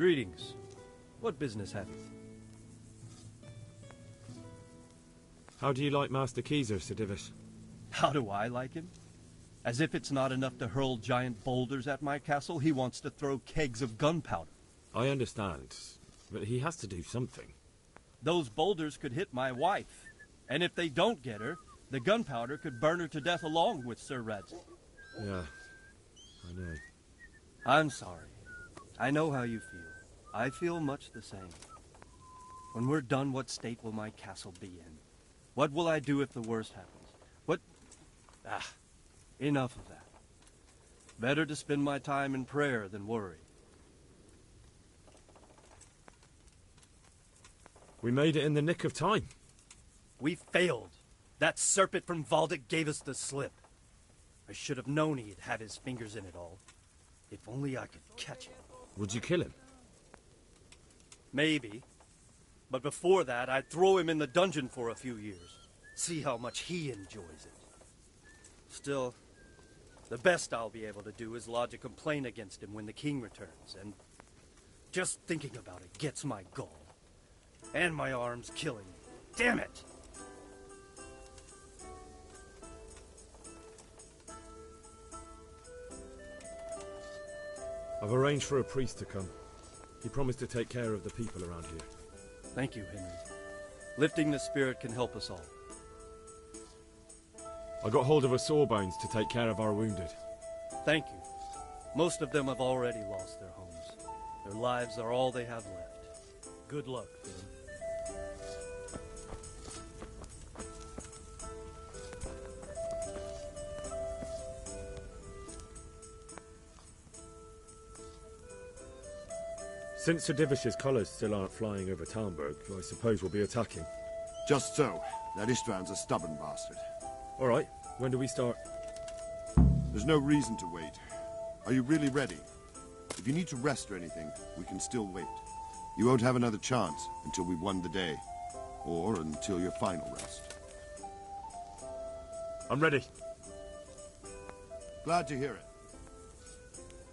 Greetings. What business have you? How do you like Master Keyser, Sir Divish? How do I like him? As if it's not enough to hurl giant boulders at my castle, he wants to throw kegs of gunpowder. I understand, but he has to do something. Those boulders could hit my wife, and if they don't get her, the gunpowder could burn her to death along with Sir Radzig. Yeah, I know. I'm sorry. I know how you feel. I feel much the same. When we're done, what state will my castle be in? What will I do if the worst happens? Enough of that. Better to spend my time in prayer than worry. We made it in the nick of time. We failed. That serpent from Valdic gave us the slip. I should have known he'd have his fingers in it all. If only I could catch him. Would you kill him? Maybe. But before that, I'd throw him in the dungeon for a few years. See how much he enjoys it. Still, the best I'll be able to do is lodge a complaint against him when the king returns, and just thinking about it gets my gall. And my arm's killing me. Damn it! I've arranged for a priest to come. He promised to take care of the people around here. Thank you, Henry. Lifting the spirit can help us all. I got hold of a Sawbones to take care of our wounded. Thank you. Most of them have already lost their homes. Their lives are all they have left. Good luck to them. Since Sir Divish's colours still aren't flying over Talmberg, I suppose we'll be attacking. Just so. That Istvan's a stubborn bastard. All right. When do we start? There's no reason to wait. Are you really ready? If you need to rest or anything, we can still wait. You won't have another chance until we've won the day. Or until your final rest. I'm ready. Glad to hear it.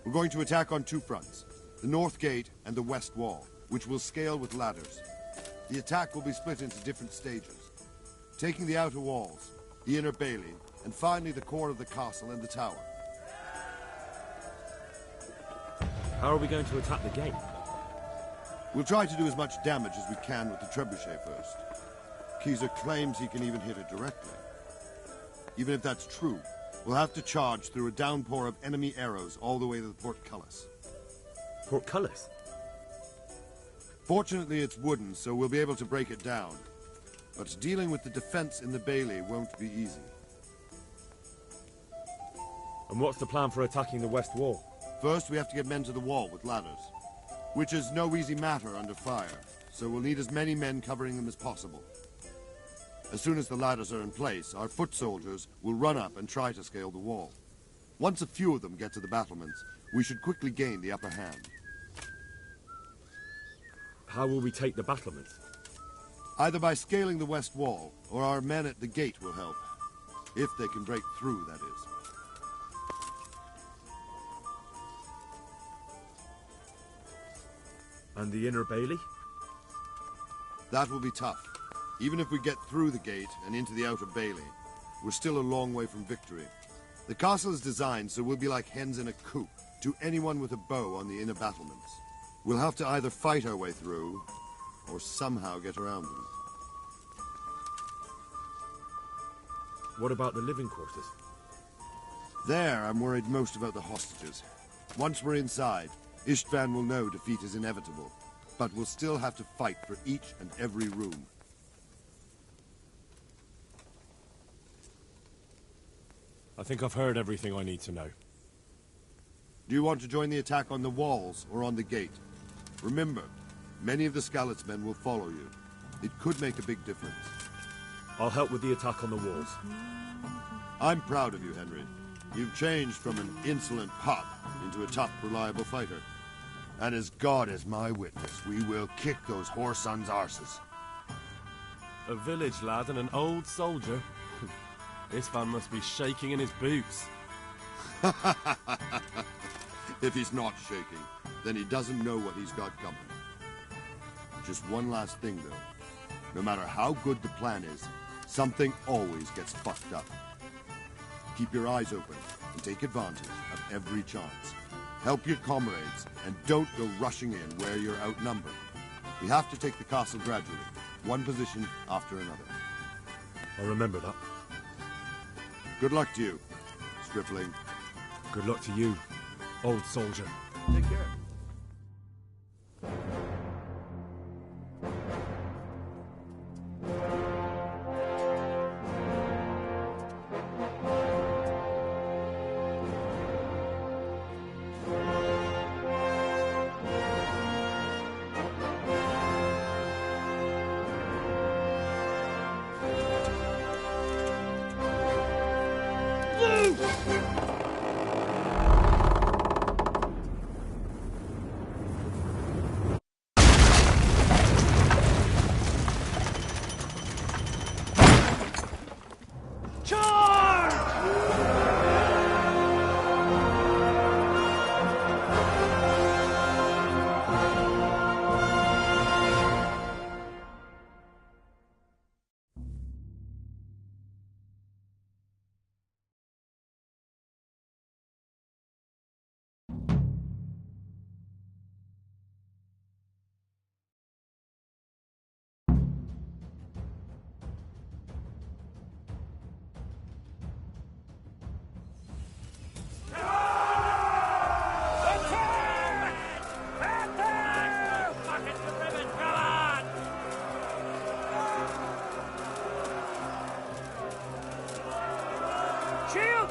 We're going to attack on two fronts. The north gate and the west wall, which will scale with ladders. The attack will be split into different stages. Taking the outer walls, the inner bailey, and finally the core of the castle and the tower. How are we going to attack the gate? We'll try to do as much damage as we can with the trebuchet first. Keyser claims he can even hit it directly. Even if that's true, we'll have to charge through a downpour of enemy arrows all the way to the portcullis. Portcullis? Fortunately, it's wooden, so we'll be able to break it down. But dealing with the defense in the bailey won't be easy. And what's the plan for attacking the west wall? First, we have to get men to the wall with ladders, which is no easy matter under fire, so we'll need as many men covering them as possible. As soon as the ladders are in place, our foot soldiers will run up and try to scale the wall. Once a few of them get to the battlements, we should quickly gain the upper hand. How will we take the battlements? Either by scaling the west wall, or our men at the gate will help. If they can break through, that is. And the inner bailey? That will be tough. Even if we get through the gate and into the outer bailey, we're still a long way from victory. The castle is designed so we'll be like hens in a coop to anyone with a bow on the inner battlements. We'll have to either fight our way through, or somehow get around them. What about the living quarters? There, I'm worried most about the hostages. Once we're inside, Istvan will know defeat is inevitable, but we'll still have to fight for each and every room. I think I've heard everything I need to know. Do you want to join the attack on the walls or on the gate? Remember, many of the Skalitz men will follow you. It could make a big difference. I'll help with the attack on the walls. I'm proud of you, Henry. You've changed from an insolent pup into a tough, reliable fighter. And as God is my witness, we will kick those whore sons' arses. A village lad and an old soldier? This man must be shaking in his boots. If he's not shaking. then he doesn't know what he's got coming. Just one last thing, though. No matter how good the plan is, something always gets fucked up. Keep your eyes open and take advantage of every chance. Help your comrades, and don't go rushing in where you're outnumbered. We have to take the castle gradually, one position after another. I'll remember that. Good luck to you, Stripling. Good luck to you, old soldier. Take care.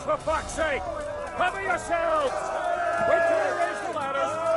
For fuck's sake! Cover yourselves! Wait till I raise the ladders!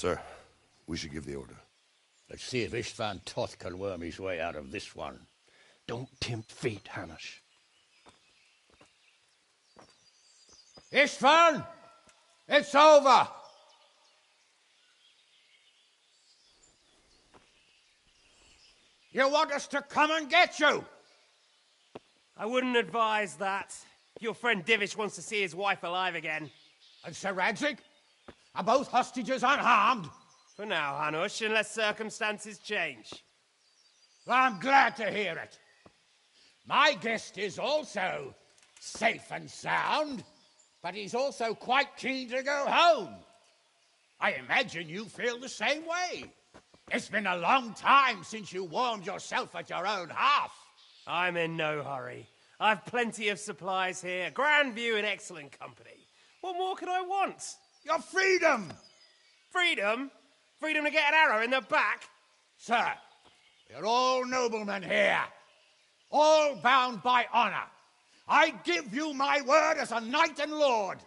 Sir, we should give the order. Let's see if Istvan Toth can worm his way out of this one. Don't tempt fate, Hanush. Istvan! It's over! You want us to come and get you? I wouldn't advise that. Your friend Divish wants to see his wife alive again. And Sir Radzig? Are both hostages unharmed? For now, Hanush, unless circumstances change. Well, I'm glad to hear it. My guest is also safe and sound, but he's also quite keen to go home. I imagine you feel the same way. It's been a long time since you warmed yourself at your own hearth. I'm in no hurry. I've plenty of supplies here, grand view and excellent company. What more could I want? Your freedom! Freedom? Freedom to get an arrow in the back? Sir, we're all noblemen here, all bound by honor. I give you my word as a knight and lord,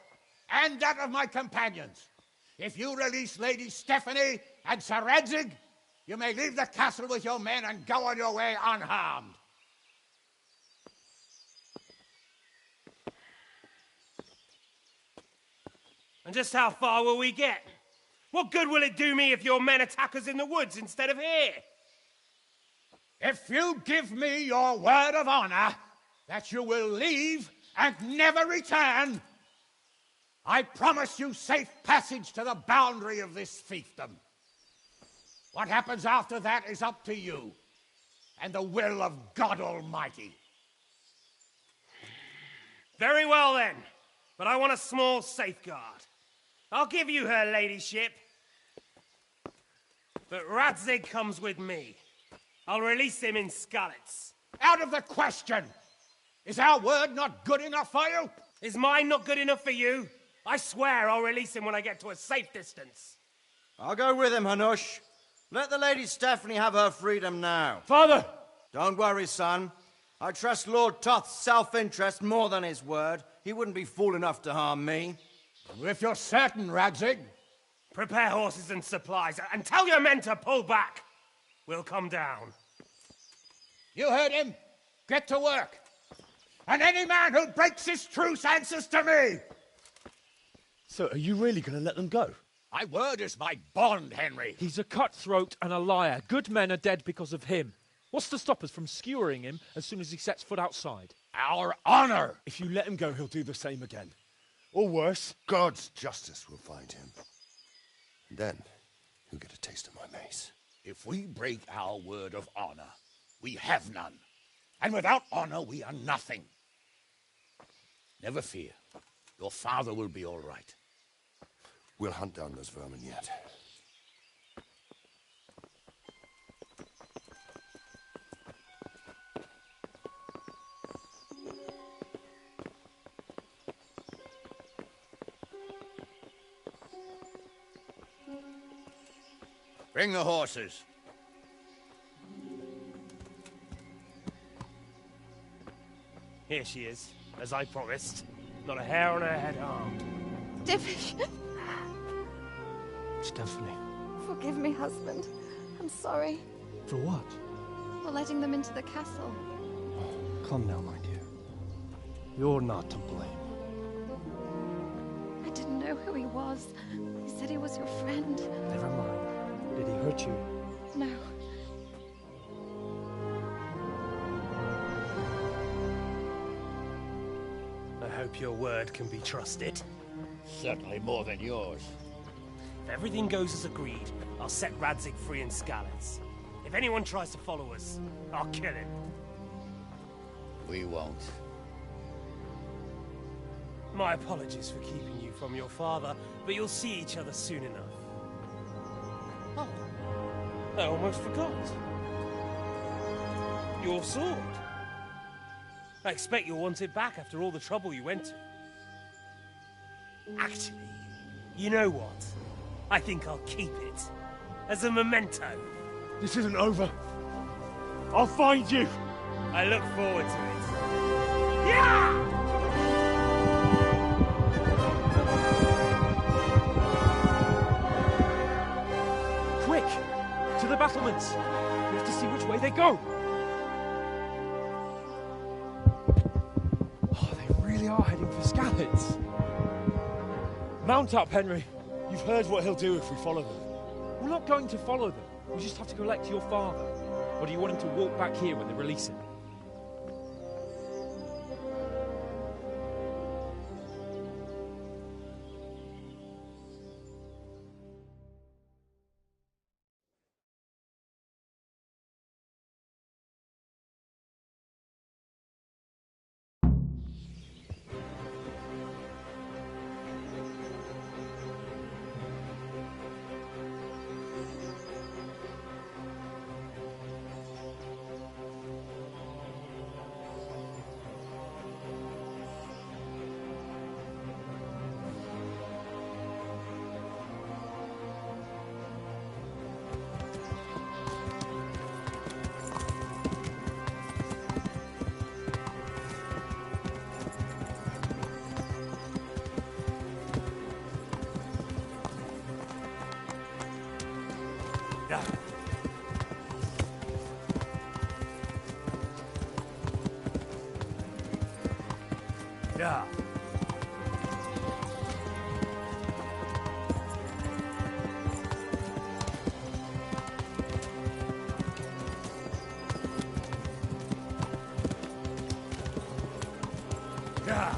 and that of my companions. If you release Lady Stephanie and Sir Radzig, you may leave the castle with your men and go on your way unharmed. And just how far will we get? What good will it do me if your men attack us in the woods instead of here? If you give me your word of honor that you will leave and never return, I promise you safe passage to the boundary of this fiefdom. What happens after that is up to you and the will of God Almighty. Very well then, but I want a small safeguard. I'll give you her ladyship, but Radzig comes with me. I'll release him in Skalitz. Out of the question! Is our word not good enough for you? Is mine not good enough for you? I swear I'll release him when I get to a safe distance. I'll go with him, Hanush. Let the Lady Stephanie have her freedom now. Father! Don't worry, son. I trust Lord Toth's self-interest more than his word. He wouldn't be fool enough to harm me. If you're certain, Radzig. Prepare horses and supplies, and tell your men to pull back. We'll come down. You heard him. Get to work. And any man who breaks this truce answers to me. So, are you really going to let them go? My word is my bond, Henry. He's a cutthroat and a liar. Good men are dead because of him. What's to stop us from skewering him as soon as he sets foot outside? Our honor. If you let him go, he'll do the same again. Or worse. God's justice will find him. And then, he'll get a taste of my mace. If we break our word of honor, we have none. And without honor, we are nothing. Never fear. Your father will be all right. We'll hunt down those vermin yet. Bring the horses. Here she is, as I promised. Not a hair on her head harmed. Stephanie. Forgive me, husband. I'm sorry. For what? For letting them into the castle. Come now, my dear. You're not to blame. I didn't know who he was. He said he was your friend. Never mind. Did he hurt you? No. I hope your word can be trusted. Certainly more than yours. If everything goes as agreed, I'll set Radzig free in Skalitz. If anyone tries to follow us, I'll kill him. We won't. My apologies for keeping you from your father, but you'll see each other soon enough. Oh, I almost forgot. Your sword. I expect you'll want it back after all the trouble you went to. Actually, you know what? I think I'll keep it. As a memento. This isn't over. I'll find you. I look forward to it. Yeah! Quick! To the battlements! We have to see which way they go! Oh, they really are heading for Skalitz. Mount up, Henry. You've heard what he'll do if we follow them. We're not going to follow them. We just have to collect your father. Or do you want him to walk back here when they release him? Yeah. Yeah.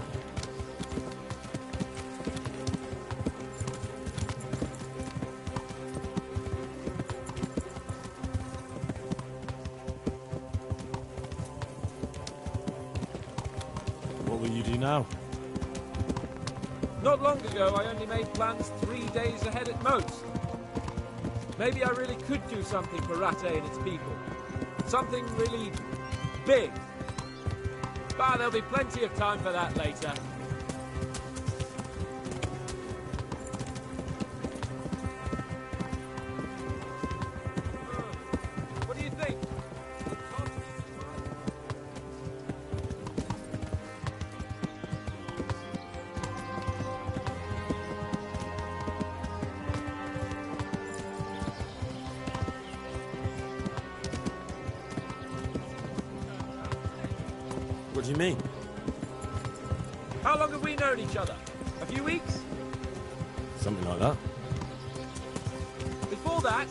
What will you do now? Not long ago, I only made plans 3 days ahead at most. Maybe I really could do something for Rattay and its people. Something really big. But there'll be plenty of time for that later. What do you think? What do you mean? How long have we known each other? A few weeks? Something like that. Before that,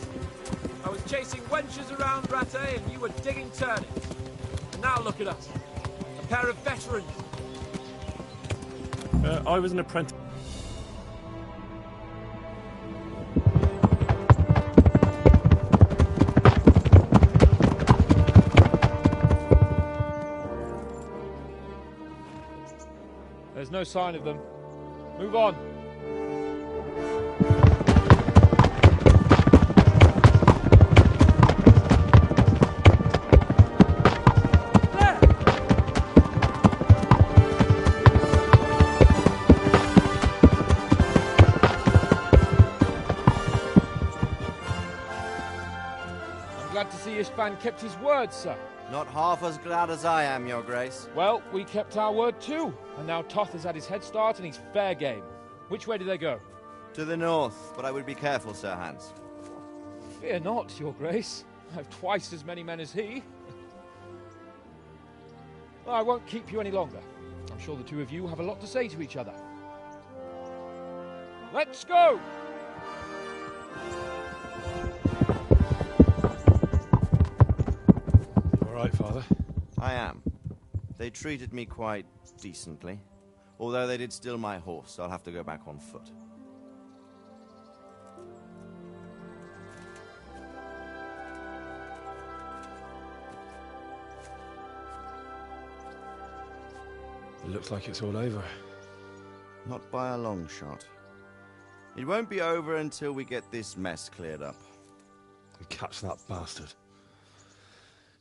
I was chasing wenches around Rattay and you were digging turnips. And now look at us. A pair of veterans. I was an apprentice. There's no sign of them. Move on. I'm glad to see Ishban kept his word, sir. Not half as glad as I am, Your Grace. Well, we kept our word too. And now Toth has had his head start and he's fair game. Which way do they go? To the north, but I would be careful, Sir Hans. Fear not, Your Grace. I have twice as many men as he. Well, I won't keep you any longer. I'm sure the two of you have a lot to say to each other. Let's go! All right, Father. I am. They treated me quite decently. Although they did steal my horse, so I'll have to go back on foot. It looks like it's all over. Not by a long shot. It won't be over until we get this mess cleared up. And catch that bastard.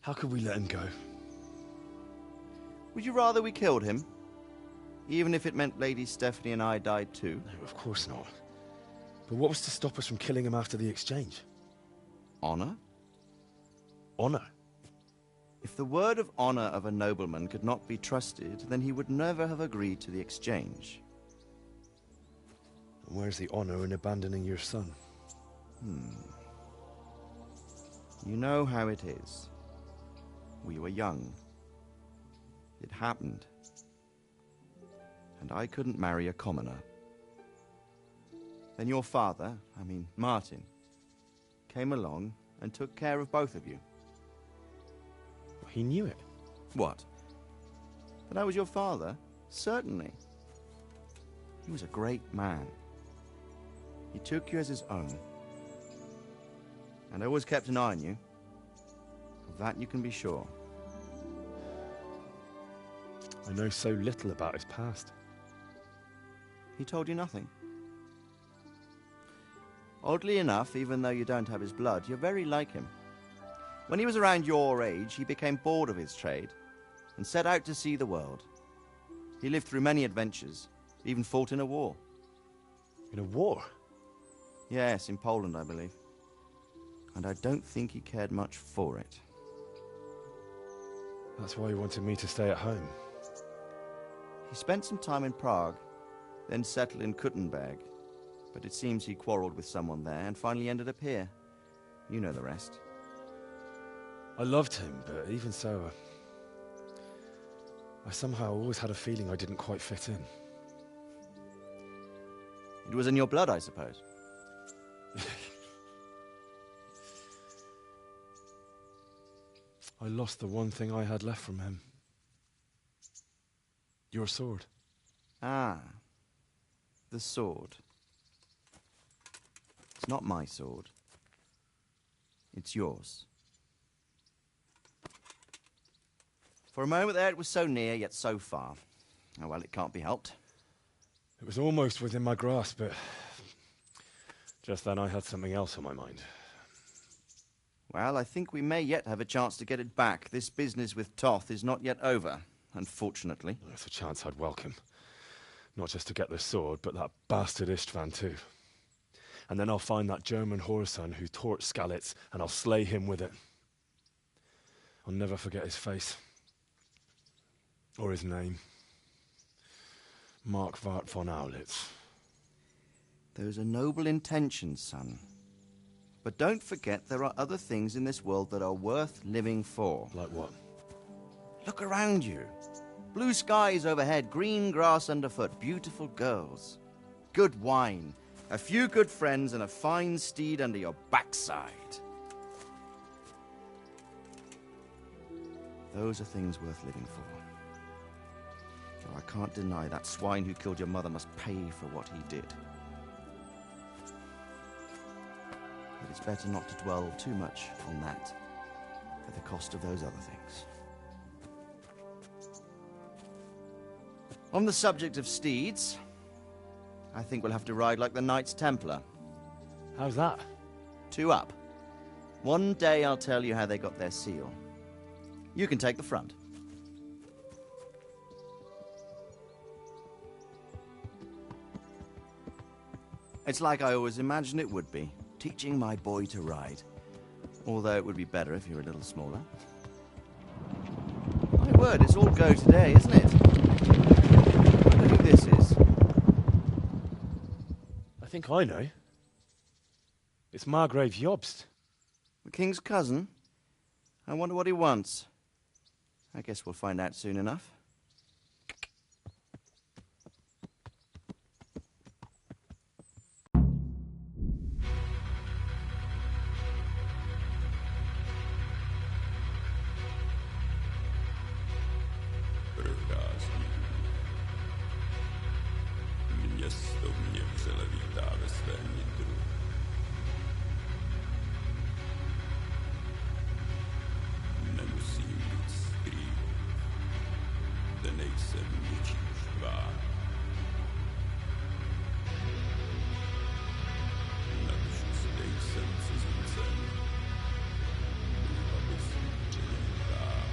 How could we let him go? Would you rather we killed him? Even if it meant Lady Stephanie and I died too? No, of course not. But what was to stop us from killing him after the exchange? Honor? Honor? If the word of honor of a nobleman could not be trusted, then he would never have agreed to the exchange. And where's the honor in abandoning your son? You know how it is. We were young. It happened. And I couldn't marry a commoner. Then your father, Martin, came along and took care of both of you. He knew it. What? That I was your father? Certainly. He was a great man. He took you as his own. And always kept an eye on you. Of that you can be sure. I know so little about his past. He told you nothing? Oddly enough, even though you don't have his blood, you're very like him. When he was around your age, he became bored of his trade and set out to see the world. He lived through many adventures, even fought in a war. In a war? Yes, in Poland, I believe. And I don't think he cared much for it. That's why he wanted me to stay at home. He spent some time in Prague, then settled in Kuttenberg. But it seems he quarreled with someone there and finally ended up here. You know the rest. I loved him, but even so, I somehow always had a feeling I didn't quite fit in. It was in your blood, I suppose. I lost the one thing I had left from him. Your sword. Ah. The sword. It's not my sword. It's yours. For a moment there, it was so near, yet so far. Oh, well, it can't be helped. It was almost within my grasp, but just then I had something else on my mind. Well, I think we may yet have a chance to get it back. This business with Toth is not yet over, unfortunately. That's a chance I'd welcome. Not just to get the sword, but that bastard Istvan too. And then I'll find that German whoreson who torched Skalitz, and I'll slay him with it. I'll never forget his face. Or his name. Marquardt von Aulitz. Those are noble intentions, son. But don't forget there are other things in this world that are worth living for. Like what? Look around you. Blue skies overhead, green grass underfoot, beautiful girls. Good wine, a few good friends, and a fine steed under your backside. Those are things worth living for. Though I can't deny that swine who killed your mother must pay for what he did. But it's better not to dwell too much on that at the cost of those other things. On the subject of steeds, I think we'll have to ride like the Knights Templar. How's that? 2 up. One day I'll tell you how they got their seal. You can take the front. It's like I always imagined it would be, teaching my boy to ride. Although it would be better if you were a little smaller. My word, it's all go today, isn't it? I wonder who this is. I think I know. It's Margrave Jobst. The king's cousin? I wonder what he wants. I guess we'll find out soon enough. Město mě vřele vítá ve svém nitru. Nemusím nic skrývat, zde nejsem ničím štván. Navždy jsem cizincem, aby jsem předělá.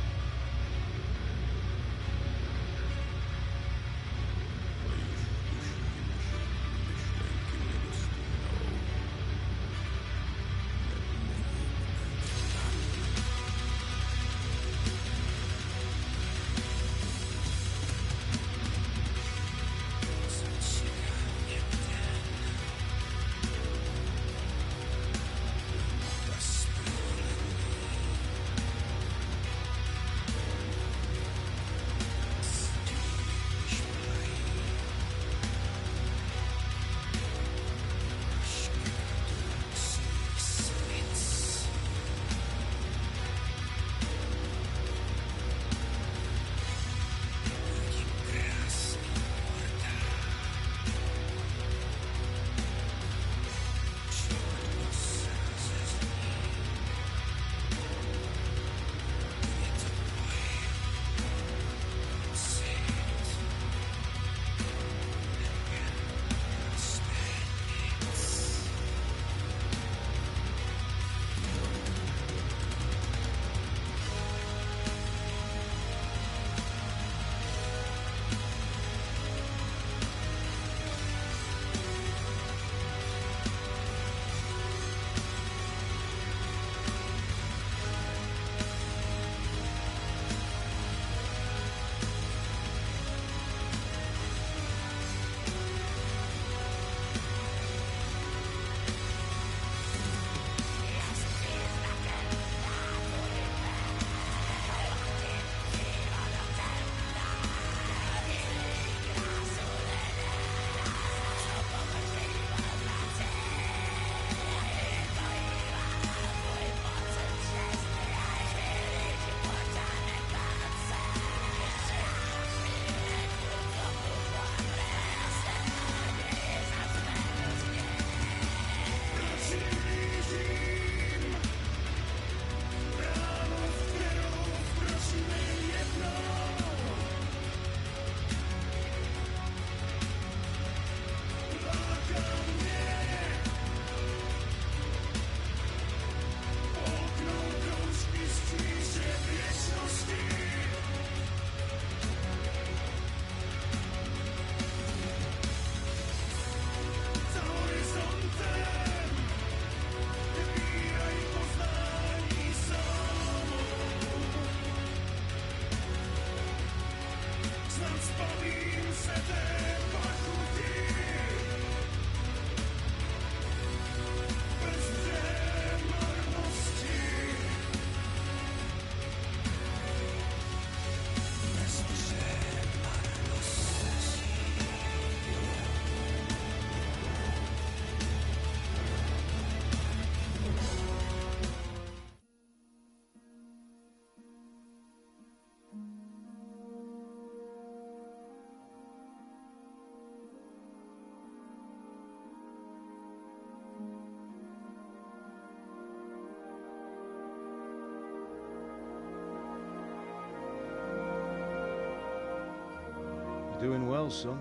Doing well, son.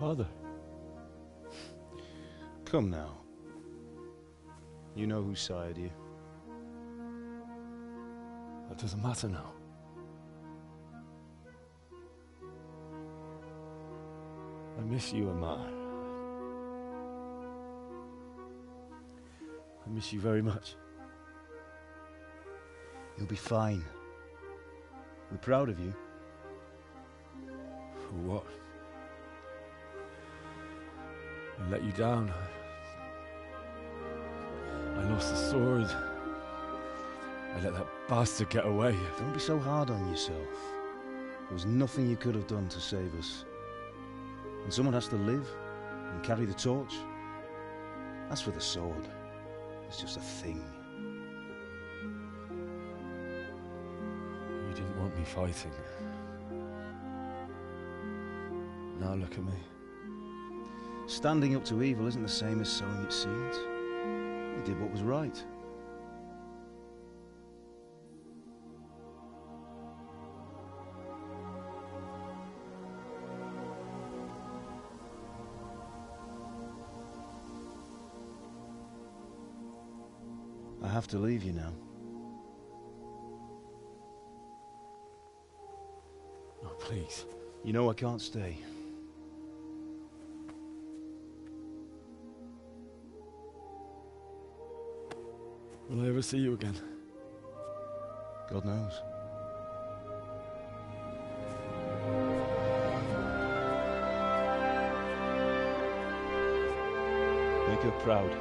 Father. Come now. You know who sired you. That doesn't matter now. I miss you, Amar. I miss you very much. You'll be fine. We're proud of you. For what? I let you down. I lost the sword. I let that bastard get away. Don't be so hard on yourself. There was nothing you could have done to save us. And someone has to live and carry the torch. As for the sword, it's just a thing. You didn't want me fighting. Now look at me. Standing up to evil isn't the same as sowing its seeds. You did what was right. I have to leave you now. Oh, please. You know I can't stay. Will I ever see you again? God knows. Make her proud.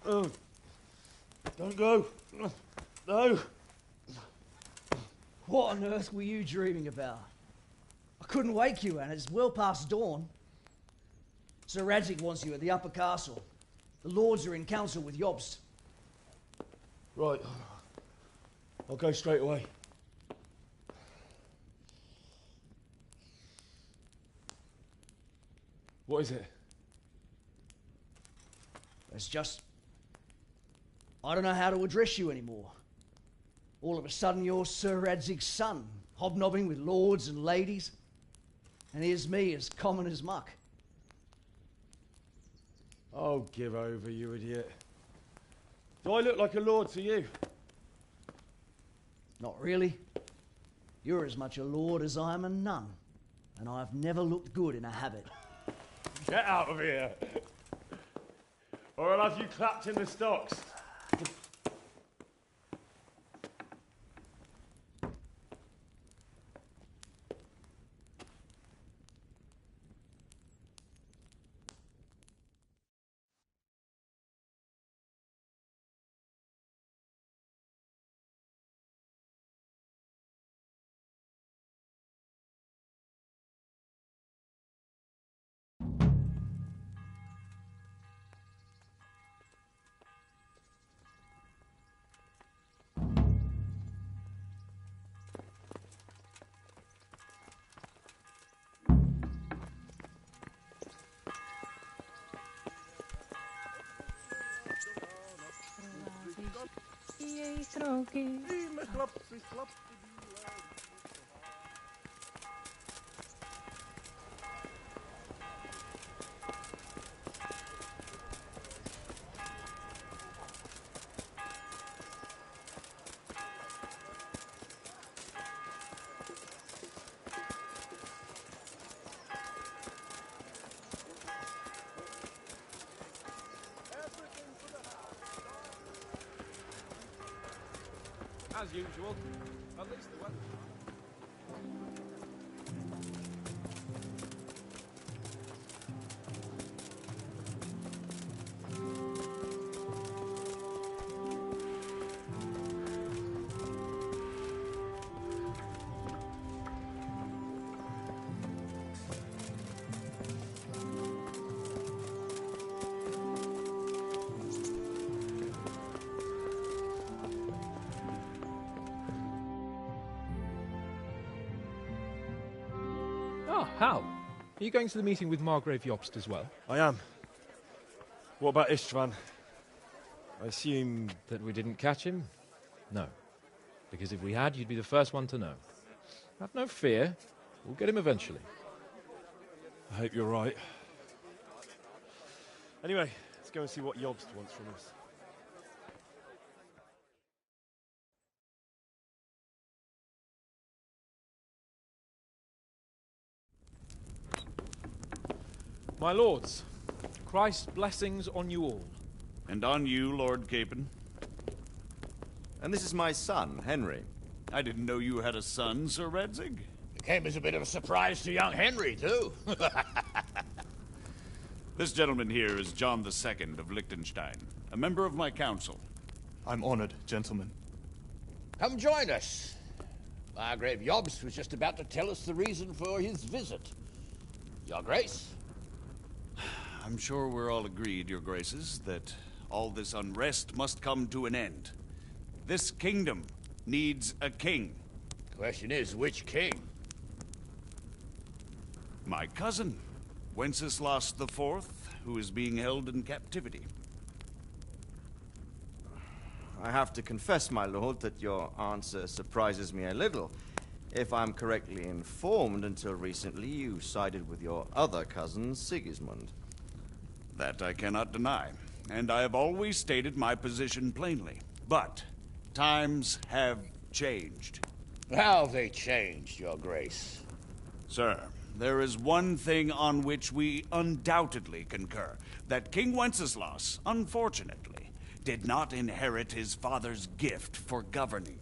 Oh, don't go. No. What on earth were you dreaming about? I couldn't wake you, and it's well past dawn. Sir Radzig wants you at the upper castle. The lords are in council with Jobst. Right. I'll go straight away. What is it? It's just... I don't know how to address you anymore. All of a sudden you're Sir Radzig's son, hobnobbing with lords and ladies. And here's me as common as muck. Oh, give over, you idiot. Do I look like a lord to you? Not really. You're as much a lord as I am a nun. And I've never looked good in a habit. Get out of here! Or I'll have you clapped in the stocks. As usual, at least the weather. How? Are you going to the meeting with Margrave Jobst as well? I am. What about Istvan? I assume... That we didn't catch him? No. Because if we had, you'd be the first one to know. Have no fear. We'll get him eventually. I hope you're right. Anyway, let's go and see what Jobst wants from us. My lords, Christ's blessings on you all. And on you, Lord Capon. And this is my son, Henry. I didn't know you had a son, Sir Radzig. It came as a bit of a surprise to young Henry, too. This gentleman here is John II of Liechtenstein, a member of my council. I'm honored, gentlemen. Come join us. Margrave Jobst was just about to tell us the reason for his visit. Your Grace? I'm sure we're all agreed, Your Graces, that all this unrest must come to an end. This kingdom needs a king. The question is, which king? My cousin, Wenceslaus IV, who is being held in captivity. I have to confess, my lord, that your answer surprises me a little. If I'm correctly informed, until recently you sided with your other cousin, Sigismund. That I cannot deny, and I have always stated my position plainly. But times have changed. How have they changed, Your Grace? Sir, there is one thing on which we undoubtedly concur. That King Wenceslaus, unfortunately, did not inherit his father's gift for governing.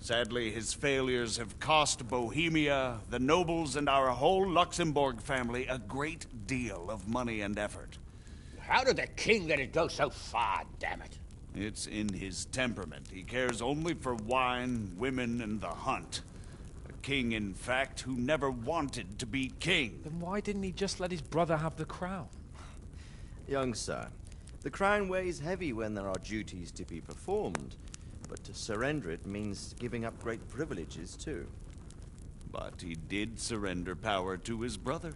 Sadly, his failures have cost Bohemia, the nobles, and our whole Luxembourg family a great deal of money and effort. How did the king let it go so far, damn it? It's in his temperament. He cares only for wine, women, and the hunt. A king, in fact, who never wanted to be king. Then why didn't he just let his brother have the crown? Young sir, the crown weighs heavy when there are duties to be performed. But to surrender it means giving up great privileges, too. But he did surrender power to his brother.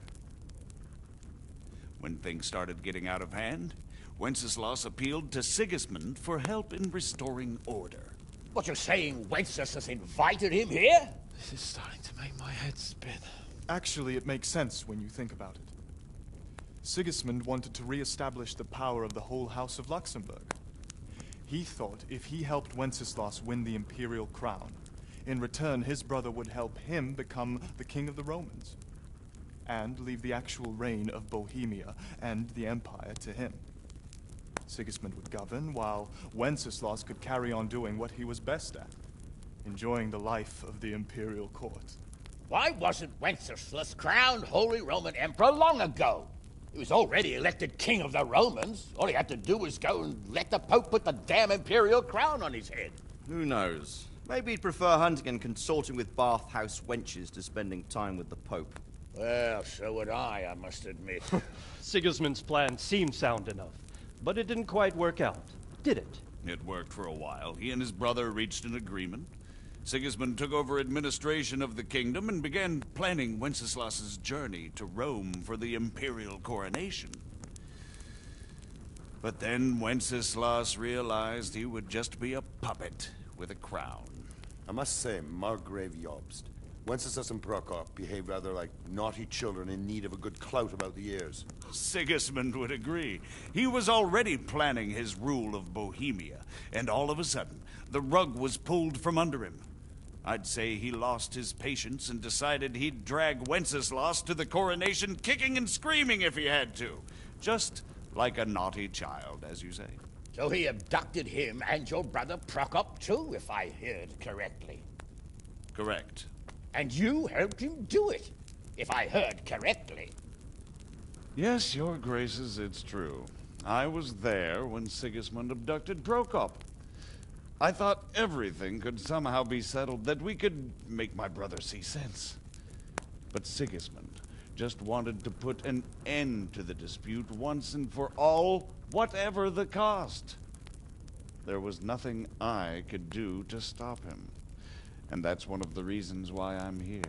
When things started getting out of hand, Wenceslaus appealed to Sigismund for help in restoring order. What, you're saying Wenceslas has invited him here? This is starting to make my head spin. Actually, it makes sense when you think about it. Sigismund wanted to re-establish the power of the whole House of Luxembourg. He thought if he helped Wenceslaus win the imperial crown, in return his brother would help him become the king of the Romans, and leave the actual reign of Bohemia and the empire to him. Sigismund would govern, while Wenceslaus could carry on doing what he was best at, enjoying the life of the imperial court. Why wasn't Wenceslas crowned Holy Roman Emperor long ago? He was already elected king of the Romans. All he had to do was go and let the Pope put the damn imperial crown on his head. Who knows? Maybe he'd prefer hunting and consorting with bathhouse wenches to spending time with the Pope. Well, so would I must admit. Sigismund's plan seemed sound enough, but it didn't quite work out, did it? It worked for a while. He and his brother reached an agreement. Sigismund took over administration of the kingdom and began planning Wenceslas's journey to Rome for the imperial coronation. But then Wenceslaus realized he would just be a puppet with a crown. I must say, Margrave Jobst, Wenceslas and Prokop behave rather like naughty children in need of a good clout about the ears. Sigismund would agree. He was already planning his rule of Bohemia, and all of a sudden, the rug was pulled from under him. I'd say he lost his patience and decided he'd drag Wenceslaus to the coronation kicking and screaming if he had to. Just like a naughty child, as you say. So he abducted him and your brother Prokop too, if I heard correctly. Correct. And you helped him do it, if I heard correctly. Yes, your graces, it's true. I was there when Sigismund abducted Prokop. I thought everything could somehow be settled, that we could make my brother see sense. But Sigismund just wanted to put an end to the dispute once and for all, whatever the cost. There was nothing I could do to stop him. And that's one of the reasons why I'm here.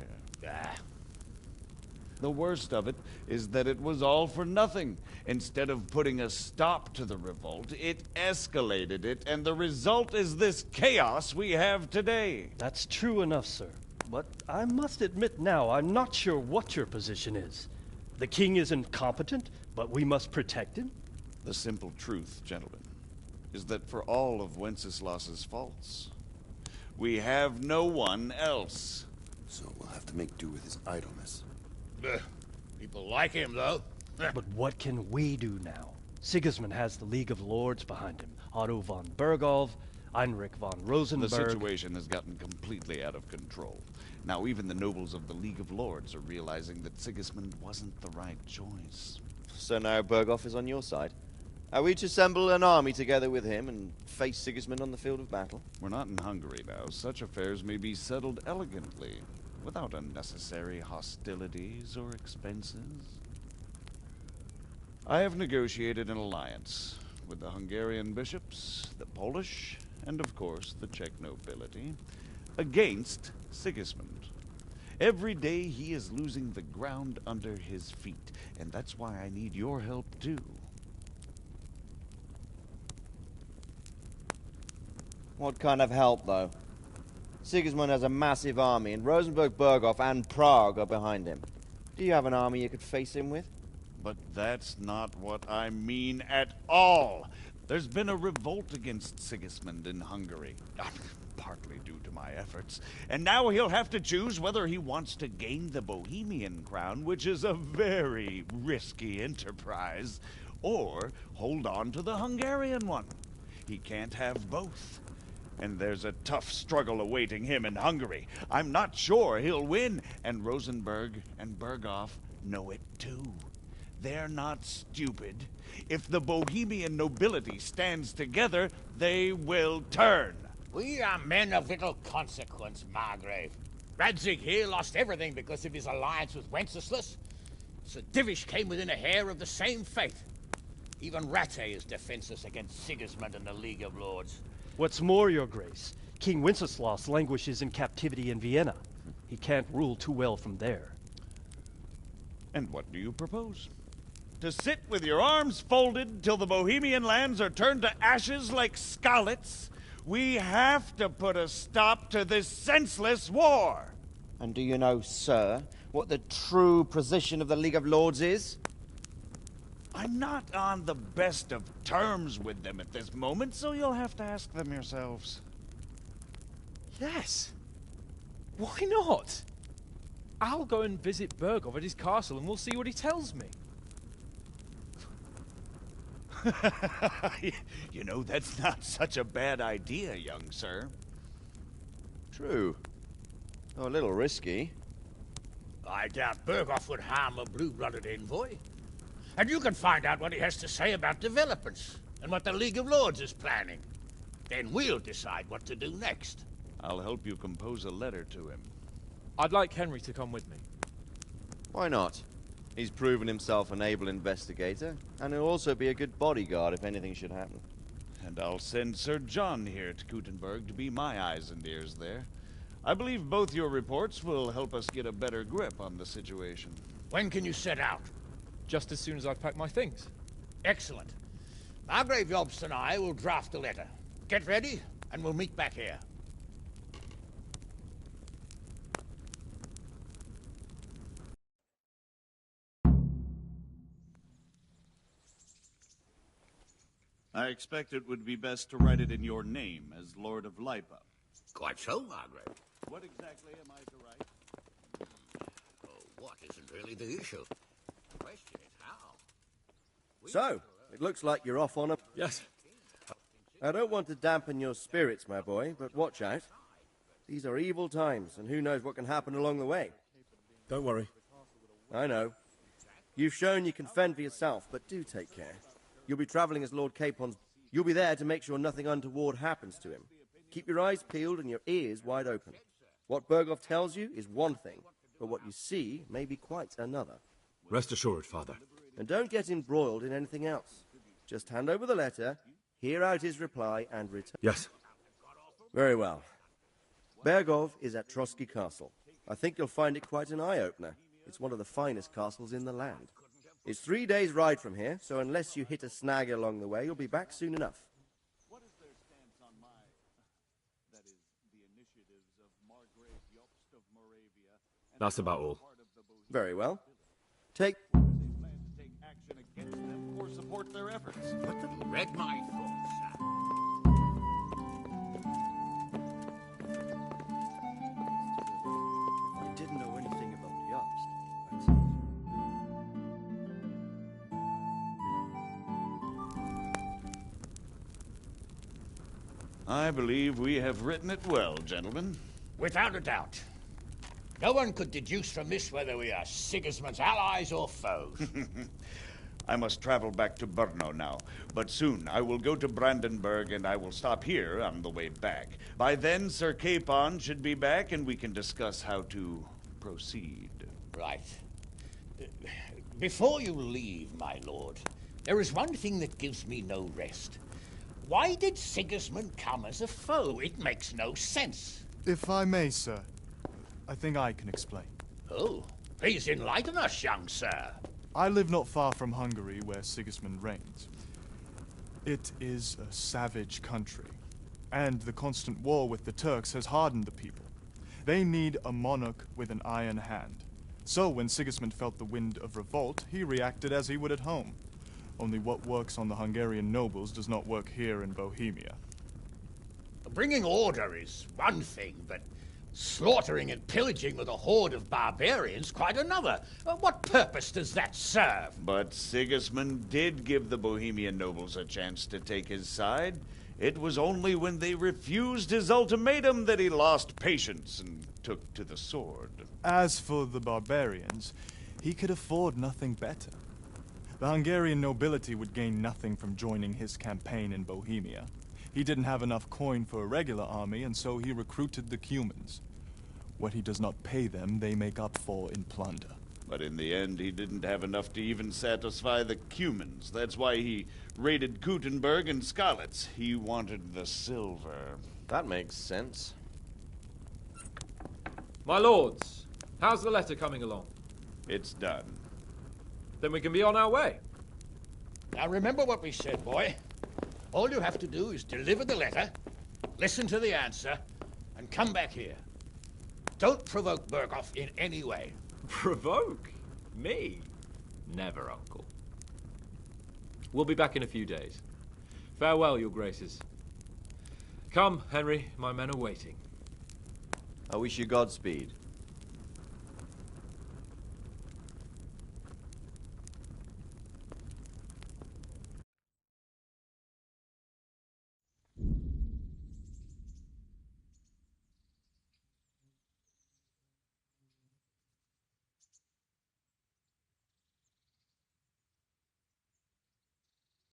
The worst of it is that it was all for nothing. Instead of putting a stop to the revolt, it escalated it, and the result is this chaos we have today. That's true enough, sir. But I must admit now, I'm not sure what your position is. The king is incompetent, but we must protect him? The simple truth, gentlemen, is that for all of Wenceslaus's faults, we have no one else. So we'll have to make do with his idleness. People like him, though. But what can we do now? Sigismund has the League of Lords behind him. Otto von Bergholf, Heinrich von Rosenberg. The situation has gotten completely out of control. Now even the nobles of the League of Lords are realizing that Sigismund wasn't the right choice. So now Bergholf is on your side. Are we to assemble an army together with him and face Sigismund on the field of battle? We're not in Hungary now. Such affairs may be settled elegantly, without unnecessary hostilities or expenses. I have negotiated an alliance with the Hungarian bishops, the Polish, and of course the Czech nobility, against Sigismund. Every day he is losing the ground under his feet, and that's why I need your help too. What kind of help, though? Sigismund has a massive army, and Rosenberg, Berghof, and Prague are behind him. Do you have an army you could face him with? But that's not what I mean at all. There's been a revolt against Sigismund in Hungary, partly due to my efforts. And now he'll have to choose whether he wants to gain the Bohemian crown, which is a very risky enterprise, or hold on to the Hungarian one. He can't have both. And there's a tough struggle awaiting him in Hungary. I'm not sure he'll win, and Rosenberg and Berghof know it too. They're not stupid. If the Bohemian nobility stands together, they will turn. We are men of little consequence, Margrave. Radzig here lost everything because of his alliance with Wenceslaus. Sir Divish came within a hair of the same fate. Even Rattay is defenseless against Sigismund and the League of Lords. What's more, your grace, King Wenceslaus languishes in captivity in Vienna. He can't rule too well from there. And what do you propose? To sit with your arms folded till the Bohemian lands are turned to ashes like Skalitz? We have to put a stop to this senseless war! And do you know, sir, what the true position of the League of Lords is? I'm not on the best of terms with them at this moment, so you'll have to ask them yourselves. Yes. Why not? I'll go and visit Berghof at his castle and we'll see what he tells me. You know, that's not such a bad idea, young sir. True. Oh, a little risky. I doubt Berghof would harm a blue-blooded envoy. And you can find out what he has to say about developments and what the League of Lords is planning. Then we'll decide what to do next. I'll help you compose a letter to him. I'd like Henry to come with me. Why not? He's proven himself an able investigator, and he'll also be a good bodyguard if anything should happen. And I'll send Sir John here to Gutenberg to be my eyes and ears there. I believe both your reports will help us get a better grip on the situation. When can you set out? Just as soon as I've packed my things. Excellent. Margrave Jobst and I will draft a letter. Get ready, and we'll meet back here. I expect it would be best to write it in your name as Lord of Lipa. Quite so, Margrave. What exactly am I to write? Oh, what isn't really the issue? The question is how. So, it looks like you're off on a... Yes. I don't want to dampen your spirits, my boy, but watch out. These are evil times, and who knows what can happen along the way. Don't worry. I know. You've shown you can fend for yourself, but do take care. You'll be traveling as Lord Capon's... You'll be there to make sure nothing untoward happens to him. Keep your eyes peeled and your ears wide open. What Berghof tells you is one thing, but what you see may be quite another. Rest assured, Father. And don't get embroiled in anything else. Just hand over the letter, hear out his reply, and return. Yes. Very well. Berghof is at Trotsky Castle. I think you'll find it quite an eye-opener. It's one of the finest castles in the land. It's 3 days' ride from here, so unless you hit a snag along the way, you'll be back soon enough. What is their stance on that is, the initiatives of Margrave Jobst of Moravia? That's about all. Very well. Take Action against them or support their efforts. You read my thoughts, sir. If I didn't know anything about Jobst, I believe we have written it well, gentlemen. Without a doubt. No one could deduce from this whether we are Sigismund's allies or foes. I must travel back to Brno now, but soon I will go to Brandenburg and I will stop here on the way back. By then, Sir Capon should be back and we can discuss how to proceed. Right. Before you leave, my lord, there is one thing that gives me no rest. Why did Sigismund come as a foe? It makes no sense. If I may, sir, I think I can explain. Oh, please enlighten us, young sir. I live not far from Hungary, where Sigismund reigns. It is a savage country, and the constant war with the Turks has hardened the people. They need a monarch with an iron hand. So when Sigismund felt the wind of revolt, he reacted as he would at home. Only what works on the Hungarian nobles does not work here in Bohemia. Bringing order is one thing, but slaughtering and pillaging with a horde of barbarians quite another. What purpose does that serve? But Sigismund did give the Bohemian nobles a chance to take his side. It was only when they refused his ultimatum that he lost patience and took to the sword. As for the barbarians, he could afford nothing better. The Hungarian nobility would gain nothing from joining his campaign in Bohemia. He didn't have enough coin for a regular army, and so he recruited the Cumans. What he does not pay them, they make up for in plunder. But in the end, he didn't have enough to even satisfy the Cumans. That's why he raided Gutenberg and Skalitz. He wanted the silver. That makes sense. My lords, how's the letter coming along? It's done. Then we can be on our way. Now remember what we said, boy. All you have to do is deliver the letter, listen to the answer, and come back here. Don't provoke Berghoff in any way. Provoke? Me? Never, Uncle. We'll be back in a few days. Farewell, your graces. Come, Henry, my men are waiting. I wish you Godspeed.